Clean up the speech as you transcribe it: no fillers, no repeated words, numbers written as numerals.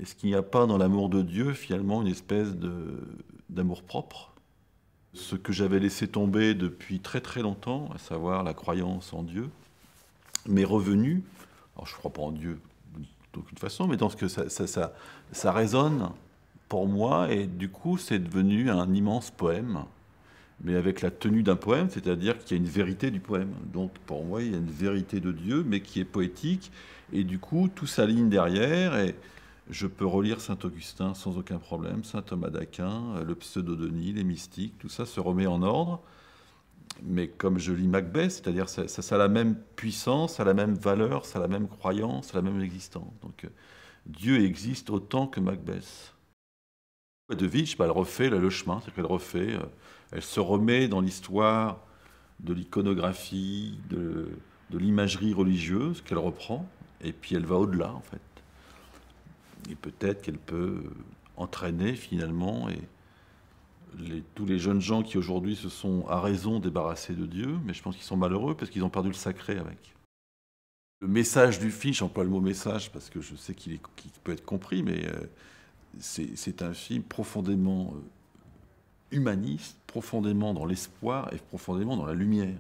Est-ce qu'il n'y a pas dans l'amour de Dieu, finalement, une espèce d'amour-propre? Ce que j'avais laissé tomber depuis très très longtemps, à savoir la croyance en Dieu, m'est revenu. Alors je ne crois pas en Dieu d'aucune façon, mais dans ce que ça résonne pour moi, et du coup c'est devenu un immense poème, mais avec la tenue d'un poème, c'est-à-dire qu'il y a une vérité du poème. Donc pour moi, il y a une vérité de Dieu, mais qui est poétique, et du coup tout s'aligne derrière, et je peux relire Saint-Augustin sans aucun problème, Saint Thomas d'Aquin, le Pseudo-Denis, les mystiques, tout ça se remet en ordre. Mais comme je lis Macbeth, c'est-à-dire ça a la même puissance, ça a la même valeur, ça a la même croyance, ça a la même existence. Donc Dieu existe autant que Macbeth. De Vitch, bah, elle refait le chemin, c'est qu'elle refait, elle se remet dans l'histoire de l'iconographie, de l'imagerie religieuse qu'elle reprend, et puis elle va au-delà en fait. Et peut-être qu'elle peut entraîner finalement et tous les jeunes gens qui aujourd'hui se sont à raison débarrassés de Dieu, mais je pense qu'ils sont malheureux parce qu'ils ont perdu le sacré avec. Le message du film, j'emploie le mot message parce que je sais qu'il peut être compris, mais c'est un film profondément humaniste, profondément dans l'espoir et profondément dans la lumière.